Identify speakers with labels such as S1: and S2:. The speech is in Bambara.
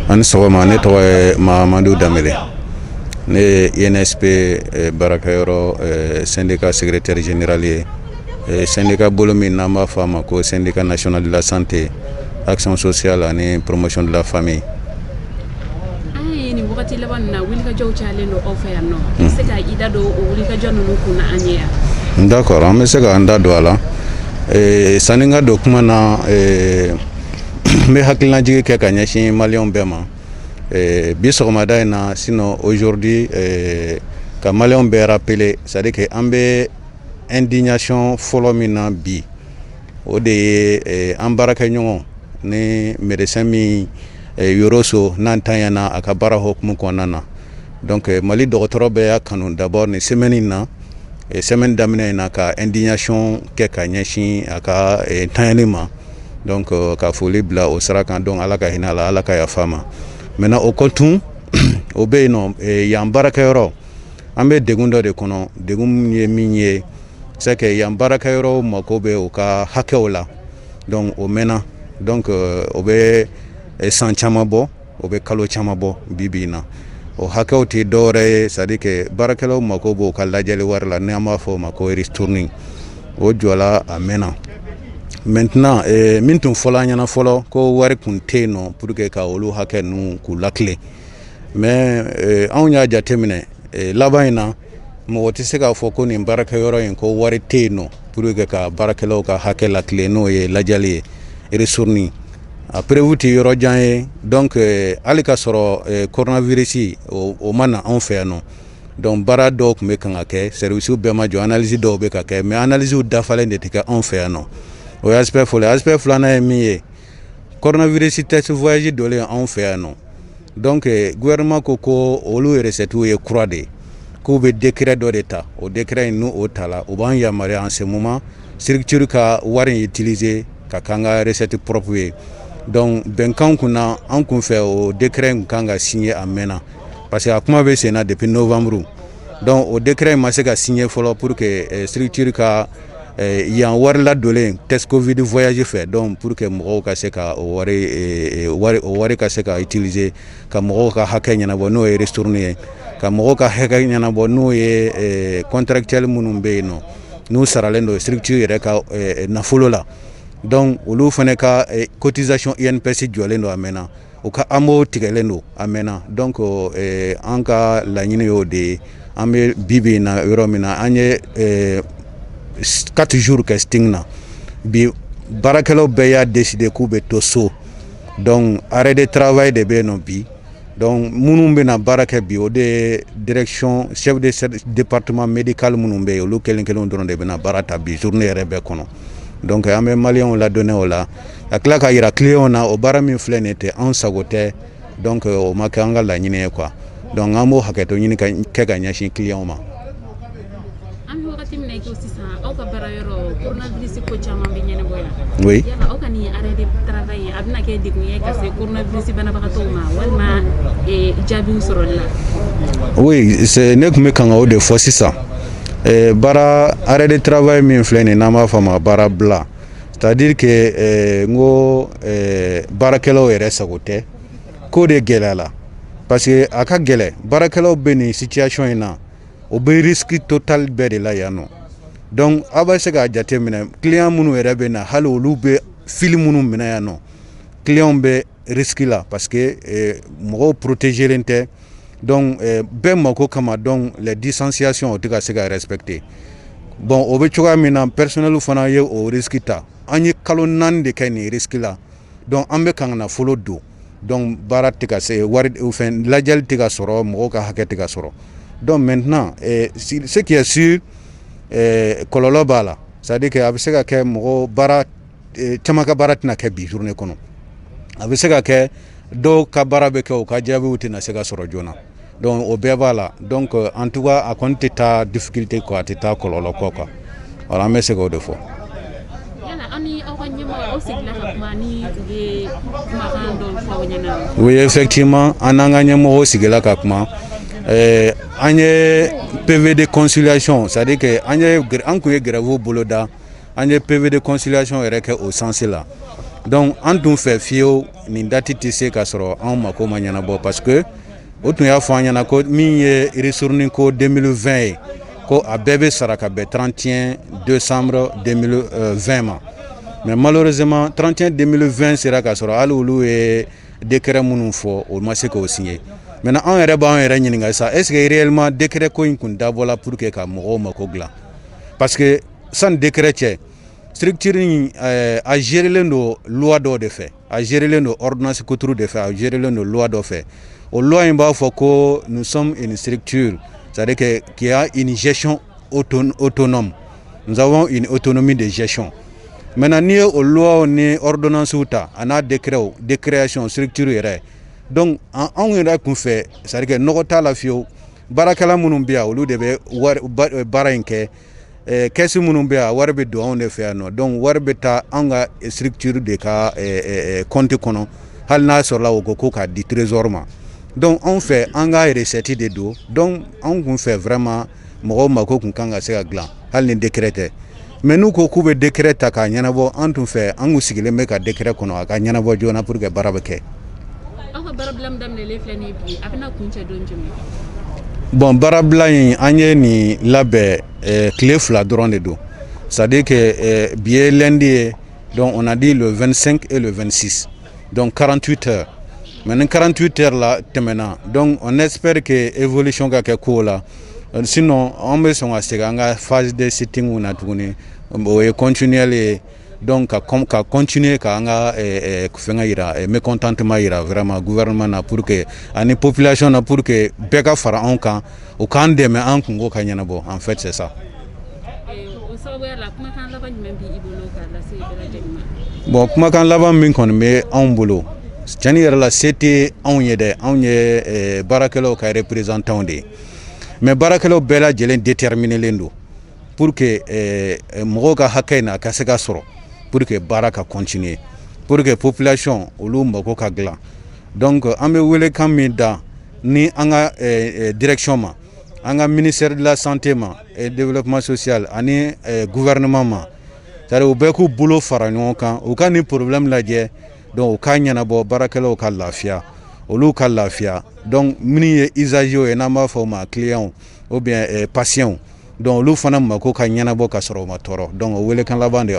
S1: An sɔgɔma ne tɔgɔ ye Mahamadu Danbele. Ne ye INSP baarakɛyɔrɔ syndicat secrétaire général ye. Syndicat bolo min n'an b'a fɔ a ma ko syndicat national de la santé, action sociale ani promotion de la famille.
S2: Ni wagati laban na wulikajɔw cayalen don aw fɛ yan nɔ. I bɛ se ka i da don o wulikajɔ ninnu kunna an ye yan?
S1: D'accord, an bɛ se ka an da don a la. Sanni n ka don kuma na n bɛ hakilinajigi kɛ ka ɲɛsin maliyɛnw bɛɛ ma. Bi sɔgɔmada in na sinon aujourd'hui ka maliyɛnw bɛɛ rappeler, c'est-à-dire que an bɛ indignation fɔlɔ min na bi o de ye an baarakɛɲɔgɔn ni médecin min Yoroso n'an tanyana a ka baara hokumu kɔnɔna na. Donc Mali dɔgɔtɔrɔ bɛɛ y'a kanu d'abord ni semaine in na, semaine daminɛ in na ka indignation kɛ ka ɲɛsin a ka tanyani ma. Donc ka foli bila o sira kan, donc Ala ka hinɛ a la, Ala ka yafa ma. Maintenant o kɔ tun o bɛ yen nɔ yan baarakɛyɔrɔ an bɛ degun dɔ de kɔnɔ, degun ye min ye c'est que yan baarakɛyɔrɔ mako bɛ o ka hakɛw la. Donc o mɛnna, donc o bɛ san caman bɔ, o bɛ kalo caman bɔ bi in na. O hakɛw tɛ dɔwɛrɛ ye, c'est-à-dire que baarakɛlaw mako b'o ka lajɛli wari la n'an b'a fɔ o ma ko ristourne. O jɔla a mɛnna. Maintenant min tun fɔla an ɲɛna fɔlɔ ko wari kun tɛ yen nɔ pour que ka olu hakɛ ninnu k'u lakile. Mais anw y'a jateminɛ laban in na mɔgɔ tɛ se k'a fɔ ko nin baarakɛyɔrɔ in ko wari tɛ yen nɔ pour que ka baarakɛlaw ka hakɛ lakile n'o ye lajɛli ye ristourne. A prévu tɛ yɔrɔ jan ye, donc hali ka sɔrɔ coronavirus o ma na anw fɛ yan nɔ. Donc baara dɔw tun bɛ kan ka kɛ, service bɛɛ ma jɔ, analyse dɔw bɛ ka kɛ, mais analyse dafalen de tɛ kɛ anw fɛ yan nɔ. O ye aspect fɔlɔ ye. Aspect filanan ye min ye, coronavirus test voyage dɔlen anw fɛ yan nɔ. Donc gouvernement ko olu recette ye kura de ye, k'u bɛ décret dɔ de ta. O décret in n'o tala o b'an yamaruya en ce moment structure ka wari utiliser ka kan ka recette propre ye. Donc bɛnkan kunna an kun fɛ o décret in kan ka signer a mɛnna parce que a kuma bɛ sen na depuis novembre. Donc o décret in ma se ka signer fɔlɔ pour que structure ka yan wari ladolen test covid voyage fɛ, donc pour que mɔgɔw ka se ka o wari ka se ka utiliser, ka mɔgɔw ka hakɛ ɲɛnabɔ n'o ye ristourne ye, ka mɔgɔw ka hakɛ ɲɛnabɔ n'o ye contractuel minnu bɛ yen nɔ n'u saralen don structure yɛrɛ ka nafolo la. Donc olu fana ka cotisation INPS jɔlen don a mɛnna, o ka AMO tigɛlen don a mɛnna. Donc an ka laɲini y'o de ye. An bɛ bi in na yɔrɔ min na an ye 4 jours kɛ sting na. Bi baarakɛlaw bɛɛ y'a décider k'u bɛ to so. Donc arrêt de travail de bɛ yen nɔ bi. Donc minnu bɛna baara kɛ bi o de ye direction chef de département médical minnu bɛ yen, olu kelen kelen dɔrɔn de bɛna baara ta bi journée yɛrɛ bɛɛ kɔnɔ. Donc an bɛ maliyɛnw ladɔnniya o la, ka tila ka yira clients na o baara min filɛ nin tɛ anw sago tɛ, donc o ma kɛ an ka laɲini ye quoi. Donc an b'o hakɛto ɲini kɛ ka ɲɛsin clients ma.
S2: An bɛ wagati min na i ko sisan aw ka baarayɔrɔ coronavirus ko caman bɛ ɲɛnabɔ yan.
S1: Oui.
S2: Yala aw ka nin arrêt de travail a bɛna kɛ degun ye ka se coronavirus banabagatɔw ma walima jaabiw sɔrɔli la?
S1: Oui, ne tun bɛ kan ka o de fɔ sisan. Baara arrêt de travail min filɛ nin n'an b'a fɔ a ma baara bila, c'est-à-dire que n ko baarakɛlaw yɛrɛ sago tɛ, ko de gɛlɛyala parce que a ka gɛlɛ. Baarakɛlaw bɛ nin situation in na, o bɛ risque total bɛɛ de la yan nɔ. Donc a bɛ se k'a jate minɛ client minnu yɛrɛ bɛ na, hali olu bɛ fili minnu minɛ yan nɔ, client bɛ risque la parce que mɔgɔw protégelen tɛ. Donc bɛɛ mako kama, donc les distanciations o tɛ ka se ka respecter. Bon o bɛ cogoya min na personnel fana ye o risque ta. An ye kalo 4 de kɛ nin risque la, donc an bɛ kan ka nafolo don, donc baara tɛ ka se, wari fɛn lajɛli tɛ ka sɔrɔ, mɔgɔw ka hakɛ tɛ ka sɔrɔ. Donc maintenant ce qui est sûr kɔlɔlɔ b'a la, c'est-à-dire que a bɛ se ka kɛ mɔgɔ baara caman ka baara tɛna kɛ bi journée kɔnɔ. A bɛ se ka kɛ dɔw ka baara bɛ kɛ o ka jaabiw tɛna se ka sɔrɔ joona. Donc o bɛɛ b'a la. Donc en tout cas a kɔni tɛ taa difficulté kɔ, a tɛ taa kɔlɔlɔ kɔ quoi. Voilà, an bɛ se k'o de fɔ.
S2: Yala an ni aw ka ɲɛmɔgɔ aw sigila ka kuma ni u ye kumakan dɔw fɔ aw ɲɛna?
S1: Oui, effectivement an n'an ka ɲɛmɔgɔw sigila ka kuma. An ye PV de conciliation, c'est-à-dire que an kun ye grève bolo da, an ye PV de conciliation yɛrɛ kɛ o sens la. donc an tun fɛ fiyewu nin date tɛ se ka sɔrɔ anw mako ma ɲɛnabɔ parce que o tun y'a fɔ an ɲɛna ko min ye resurni ko 2020 ye ko a bɛɛ bɛ sara ka bɛn 31 décembre 2020 ma mais malheureusement 31 2020 sera ka sɔrɔ hali olu ye décret minnu fɔ o ma se k'o signer maintenant anw yɛrɛ b'an yɛrɛ ɲininka sa est ce que réellement décret ko in kun dabɔla pour que ka mɔgɔw mako dilan parce que sans décret cɛ structure in a gérelen don loi dɔ de fɛ a gérelen don ordonnance couture de fɛ a gérelen don loi dɔ fɛ o loi in b'a fɔ ko nous sommes une structure c'est-à-dire que qui a une gestion autonome nous avons une autonomie de gestion maintenant ni o loi ni ordonnance ta ana décret de création structure yɛrɛ donc anw yɛrɛ kun fɛ c'est-à-dire que nɔgɔ t'a la fiyewu baarakɛla minnu bɛ yan olu de bɛ baara in kɛ kɛsi minnu bɛ yan wari bɛ don anw de fɛ yan nɔ donc wari bɛ taa anw ka structure de ka compte kɔnɔ hali n'a sɔrɔla o ko k'a di trésor ma donc anw fɛ an ka recette de don donc anw kun fɛ vraiment mɔgɔw mako kun kan ka se ka dilan hali ni décret tɛ mais n'u ko k'u bɛ décret ta k'a ɲɛnabɔ an tun fɛ an kun sigilen bɛ ka décret kɔnɔ a ka ɲɛnabɔ joona pour que baara bɛ kɛ.
S2: aw ka baarabila min daminɛlen filɛ nin ye bi a bɛna kun cɛ don jumɛn.
S1: bon baarabila in an ye nin labɛn tile 2 dɔrɔn de don c'est à dire que bi ye lundi ye donc on a dit le 25 et le 26 donc 48 heures maintenant 48 heures la tɛmɛna donc on espère que évolution ka kɛ ko la sinon an bɛ sɔn ka segin an ka phase de sitting na tuguni o ye continuel ye donc ka continuer ka an ka fɛngɛ yira mécontentement yira vraiment gouvernement na pour que ani population na pour que bɛɛ ka fara anw kan u k'an dɛmɛ an kungo ka ɲɛnabɔ en fait c'est ça. bon kumakan laban min kɔni bɛ anw bolo tiɲɛni yɛrɛ la se tɛ anw ye dɛ anw ye baarakɛlaw ka représentant de ye mais baarakɛlaw bɛɛ lajɛlen déterminelen don pour que mɔgɔw ka hakɛ in a ka se ka sɔrɔ pour que baara ka continuer pour que population olu mako ka dilan donc an bɛ welekan min da ni an ka direction ma an ka ministère de la santé ma et développement social ani gouvernement ma c'est-à-dire u bɛɛ k'u bolo fara ɲɔgɔn kan u ka nin problème lajɛ donc u ka ɲɛnabɔ baarakɛlaw ka lafiya olu ka lafiya donc minnu ye usagers ye n'an b'a fɔ o ma clients ou bien patients donc olu fana mako ka ɲɛnabɔ ka sɔrɔ u ma tɔɔrɔ donc o welekan laban de